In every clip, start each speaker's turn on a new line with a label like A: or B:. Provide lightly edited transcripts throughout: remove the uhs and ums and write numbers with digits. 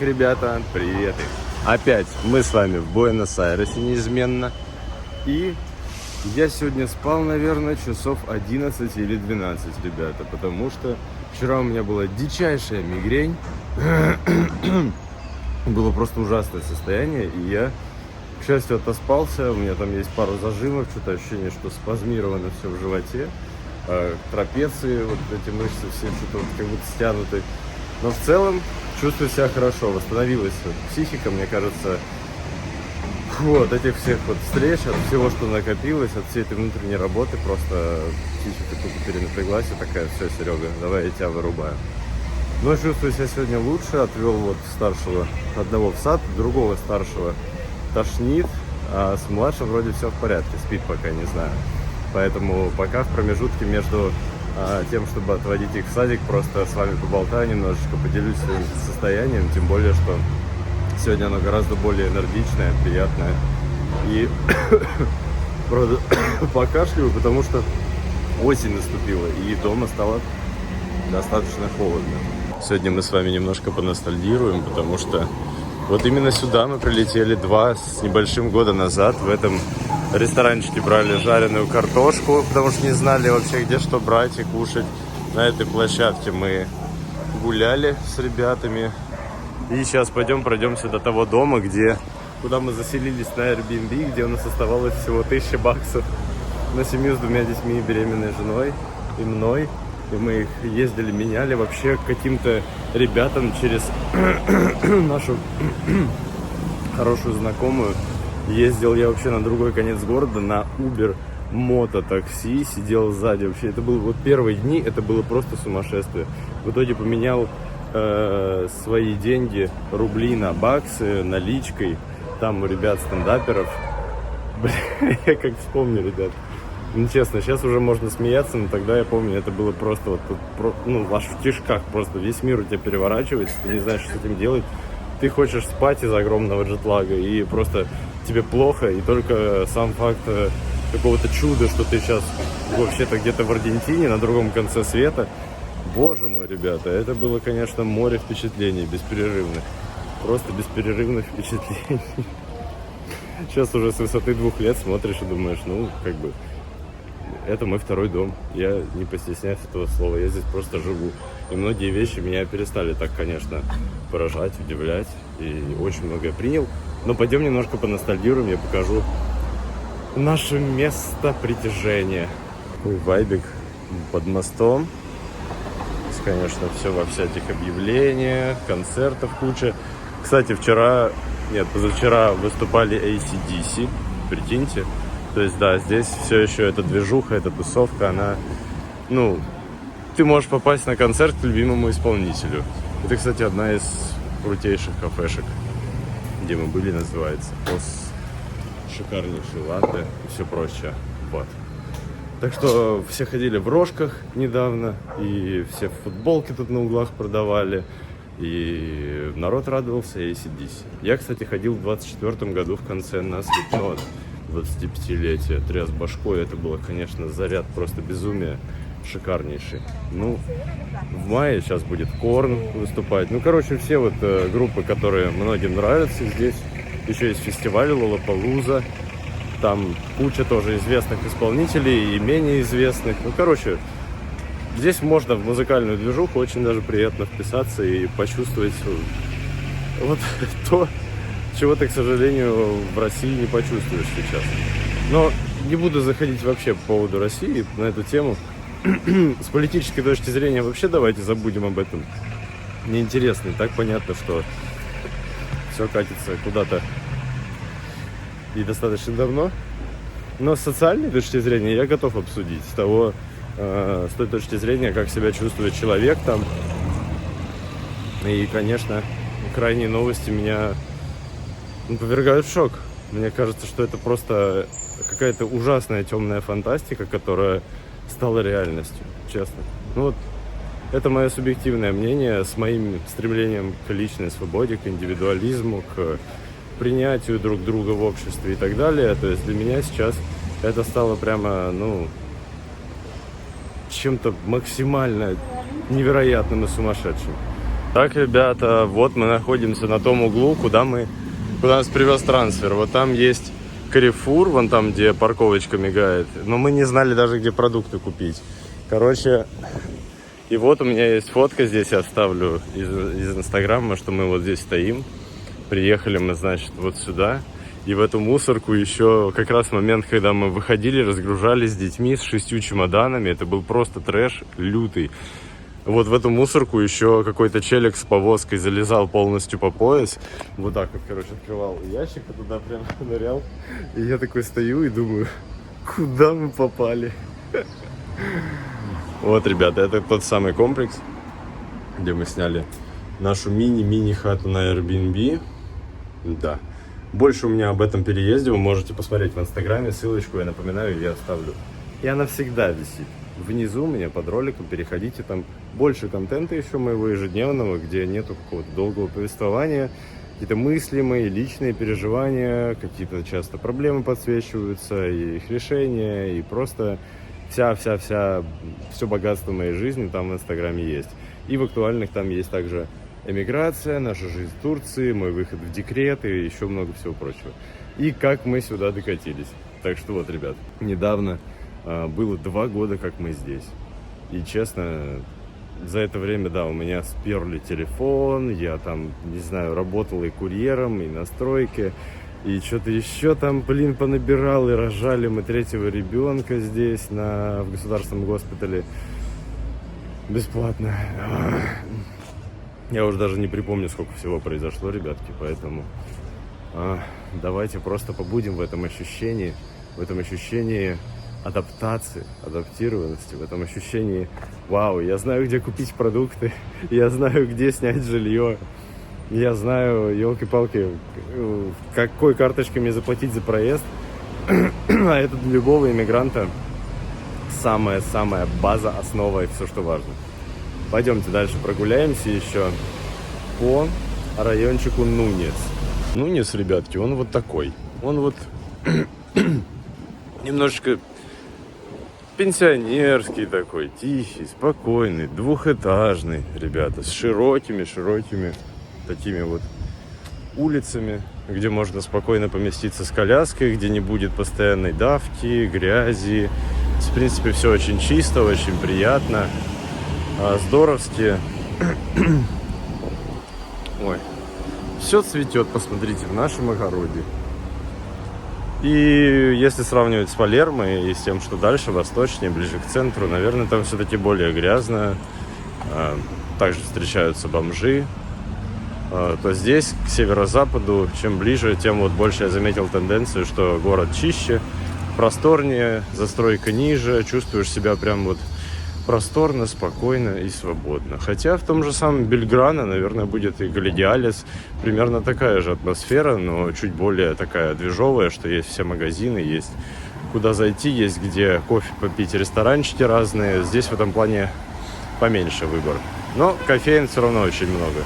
A: Ребята, привет! Опять мы с вами в Буэнос-Айресе неизменно. И я сегодня спал, наверное, часов 11 или 12, ребята. Потому что вчера у меня была дичайшая мигрень. Было просто ужасное состояние. И я, к счастью, отоспался. У меня там есть пару зажимов. Что-то ощущение, что спазмировано все в животе. Трапеции, вот эти мышцы все что-то вот как будто стянуты. Но в целом чувствую себя хорошо, восстановилась психика, мне кажется, от этих всех вот встреч, от всего, что накопилось, от всей этой внутренней работы, просто психика тупо перенапряглась и такая: все, Серега, давай я тебя вырубаю. Но чувствую себя сегодня лучше, отвел вот старшего одного в сад, другого старшего тошнит, а с младшим вроде все в порядке, спит пока, не знаю. Поэтому пока в промежутке между тем, чтобы отводить их в садик, просто с вами поболтаю немножечко, поделюсь своим состоянием, тем более, что сегодня оно гораздо более энергичное, приятное. И правда покашливаю, потому что осень наступила, и дома стало достаточно холодно. Сегодня мы с вами немножко поностальгируем, потому что вот именно сюда мы прилетели 2 с небольшим года назад. В этом ресторанчике брали жареную картошку, потому что не знали вообще, где что брать и кушать. На этой площадке мы гуляли с ребятами. И сейчас пройдемся до того дома, куда мы заселились на Airbnb, где у нас оставалось всего $1000 на семью с 2 детьми, беременной женой и мной. И мы их ездили, меняли вообще каким-то ребятам через нашу хорошую знакомую. Ездил я вообще на другой конец города на Uber мототакси, сидел сзади. Вообще, это было вот первые дни, это было просто сумасшествие. В итоге поменял свои деньги, рубли на баксы, наличкой. Там у ребят стендаперов. Бля, я как вспомню, ребят. Ну, честно, сейчас уже можно смеяться, но тогда я помню, это было просто вот, аж в кишках просто. Весь мир у тебя переворачивается, ты не знаешь, что с этим делать. Ты хочешь спать из-за огромного джетлага, и просто тебе плохо, и только сам факт какого-то чуда, что ты сейчас вообще-то где-то в Аргентине, на другом конце света. Боже мой, ребята, это было, конечно, море впечатлений бесперерывных. Просто бесперерывных впечатлений. Сейчас уже с высоты 2 лет смотришь и думаешь, это мой второй дом. Я не постесняюсь этого слова, я здесь просто живу. И многие вещи меня перестали так, конечно, поражать, удивлять. И очень многое принял. Но пойдем немножко поностальгируем, я покажу наше место притяжения. Такой вайбик под мостом. Здесь, конечно, все во всяких объявлениях, концертов куча. Кстати, позавчера выступали AC/DC, прикиньте. То есть, да, здесь все еще эта движуха, эта тусовка, она, ты можешь попасть на концерт к любимому исполнителю. Это, кстати, одна из крутейших кафешек, где мы были, называется Ос. Шикарнейший латте и все прочее. Вот. Так что все ходили в рожках недавно, и все футболки тут на углах продавали, и народ радовался AC/DC. Я, кстати, ходил в 24 году в конце на Slipknot. 25-летие, тряс башкой, это было, конечно, заряд просто безумия, шикарнейший. В мае сейчас будет Корн выступать. Все вот группы, которые многим нравятся здесь. Еще есть фестиваль Лолапалуза, там куча тоже известных исполнителей и менее известных. Здесь можно в музыкальную движуху очень даже приятно вписаться и почувствовать вот то, чего ты, к сожалению, в России не почувствуешь сейчас. Но не буду заходить вообще по поводу России на эту тему. С политической точки зрения вообще давайте забудем об этом. Неинтересно. И так понятно, что все катится куда-то и достаточно давно. Но с социальной точки зрения я готов обсудить. С той точки зрения, как себя чувствует человек там. И, конечно, крайние новости меня повергают в шок. Мне кажется, что это просто какая-то ужасная темная фантастика, которая стала реальностью, честно. Это мое субъективное мнение с моим стремлением к личной свободе, к индивидуализму, к принятию друг друга в обществе и так далее. То есть для меня сейчас это стало прямо, чем-то максимально невероятным и сумасшедшим. Так, ребята, вот мы находимся на том углу, куда нас привез трансфер. Вот там есть Carrefour, вон там, где парковочка мигает. Но мы не знали даже, где продукты купить. Короче, и вот у меня есть фотка, здесь я оставлю из Инстаграма, что мы вот здесь стоим. Приехали мы, значит, вот сюда. И в эту мусорку еще как раз момент, когда мы выходили, разгружались с детьми, с 6 чемоданами. Это был просто трэш лютый. Вот в эту мусорку еще какой-то челик с повозкой залезал полностью по пояс. Вот так вот, короче, открывал ящик, и туда прям нырял. И я такой стою и думаю, куда мы попали? Вот, ребята, это тот самый комплекс, где мы сняли нашу мини-хату на Airbnb. Да. Больше у меня об этом переезде вы можете посмотреть в Инстаграме. Ссылочку, я напоминаю, я оставлю. И она всегда висит. Внизу у меня под роликом, переходите, там больше контента еще моего ежедневного, где нету какого-то долгого повествования, какие-то мысли мои, личные переживания, какие-то часто проблемы подсвечиваются, и их решения, и просто все богатство моей жизни там в Инстаграме есть. И в актуальных там есть также эмиграция, наша жизнь в Турции, мой выход в декрет и еще много всего прочего. И как мы сюда докатились. Так что вот, ребят, недавно было 2 года, как мы здесь. И честно, за это время, да, у меня сперли телефон, я там, не знаю, работал и курьером, и на стройке, и что-то еще там, понабирал, и рожали мы 3-го ребенка здесь, в государственном госпитале, бесплатно. Я уже даже не припомню, сколько всего произошло, ребятки, поэтому давайте просто побудем в этом ощущении адаптации, адаптированности, в этом ощущении, вау, я знаю, где купить продукты, я знаю, где снять жилье, я знаю, елки-палки, какой карточкой мне заплатить за проезд, а это для любого иммигранта самая база, основа и все, что важно. Пойдемте дальше прогуляемся еще по райончику Нунес. Нунес, ребятки, он вот такой, он вот немножечко пенсионерский такой, тихий, спокойный, двухэтажный, ребята, с широкими такими вот улицами, где можно спокойно поместиться с коляской, где не будет постоянной давки, грязи. В принципе, все очень чисто, очень приятно, здоровски. Ой, все цветет, посмотрите, в нашем огороде. И если сравнивать с Палермо и с тем, что дальше, восточнее, ближе к центру, наверное, там все-таки более грязно. Также встречаются бомжи. То здесь, к северо-западу, чем ближе, тем вот больше я заметил тенденцию, что город чище, просторнее, застройка ниже, чувствуешь себя прям вот просторно, спокойно и свободно. Хотя в том же самом Бельграно, наверное, будет и Галидиалес. Примерно такая же атмосфера, но чуть более такая движовая, что есть все магазины, есть куда зайти, есть где кофе попить, ресторанчики разные. Здесь в этом плане поменьше выбор. Но кофеин все равно очень много.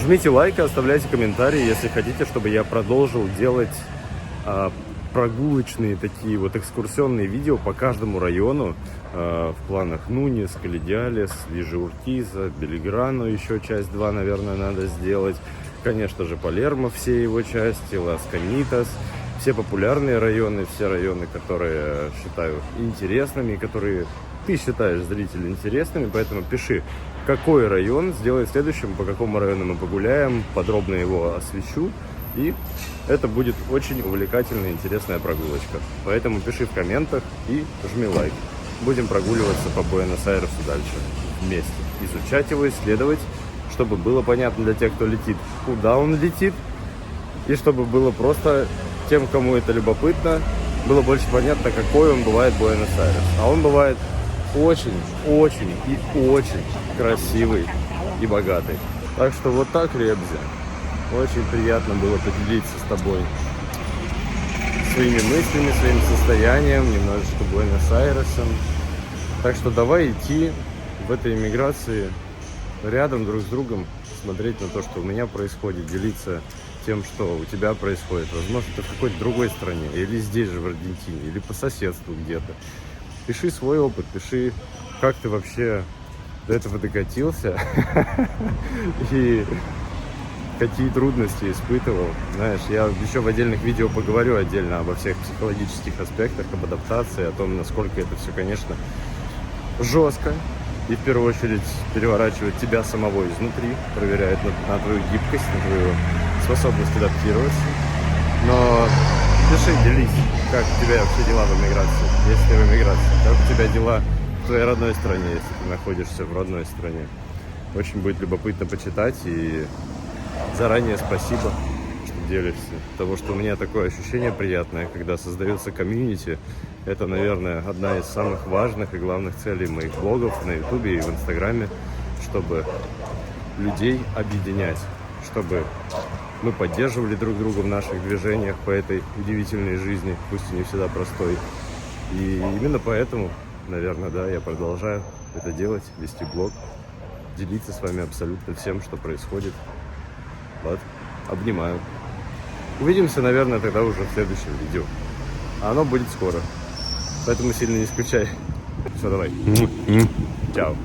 A: Жмите лайк и оставляйте комментарии, если хотите, чтобы я продолжил делать прогулочные такие вот экскурсионные видео по каждому району в планах Нунес, Галидиалес, Вижи Уркиза, Бельграно, еще часть 2, наверное, надо сделать. Конечно же, Палермо, все его части, Лас-Канитас, все популярные районы, все районы, которые считаю интересными, которые ты считаешь, зритель, интересными, поэтому пиши, какой район сделать следующим, по какому району мы погуляем, подробно его освещу. И это будет очень увлекательная и интересная прогулочка. Поэтому пиши в комментах и жми лайк. Будем прогуливаться по Буэнос-Айресу дальше вместе. Изучать его, исследовать, чтобы было понятно для тех, кто летит, куда он летит. И чтобы было просто тем, кому это любопытно, было больше понятно, какой он бывает Буэнос-Айрес. А он бывает очень красивый и богатый. Так что вот так, Ребзя. Очень приятно было поделиться с тобой своими мыслями, своим состоянием, немножечко Буэнос-Айресом. Так что давай идти в этой эмиграции рядом друг с другом, смотреть на то, что у меня происходит, делиться тем, что у тебя происходит. Возможно, ты в какой-то другой стране, или здесь же, в Аргентине, или по соседству где-то. Пиши свой опыт, пиши, как ты вообще до этого докатился и какие трудности испытывал. Знаешь, я еще в отдельных видео поговорю отдельно обо всех психологических аспектах, об адаптации, о том, насколько это все, конечно, жестко. И в первую очередь переворачивает тебя самого изнутри, проверяет на твою гибкость, на твою способность адаптироваться. Но пиши, делись, как у тебя вообще дела в эмиграции, если ты в эмиграции, как у тебя дела в твоей родной стране, если ты находишься в родной стране. Очень будет любопытно почитать, и заранее спасибо, что делишься. Потому что у меня такое ощущение приятное, когда создается комьюнити. Это, наверное, одна из самых важных и главных целей моих блогов на Ютубе и в Инстаграме, чтобы людей объединять, чтобы мы поддерживали друг друга в наших движениях по этой удивительной жизни, пусть и не всегда простой. И именно поэтому, наверное, да, я продолжаю это делать, вести блог, делиться с вами абсолютно всем, что происходит. Вот, обнимаю. Увидимся, наверное, тогда уже в следующем видео. А оно будет скоро. Поэтому сильно не скучай. Все, давай. Чао.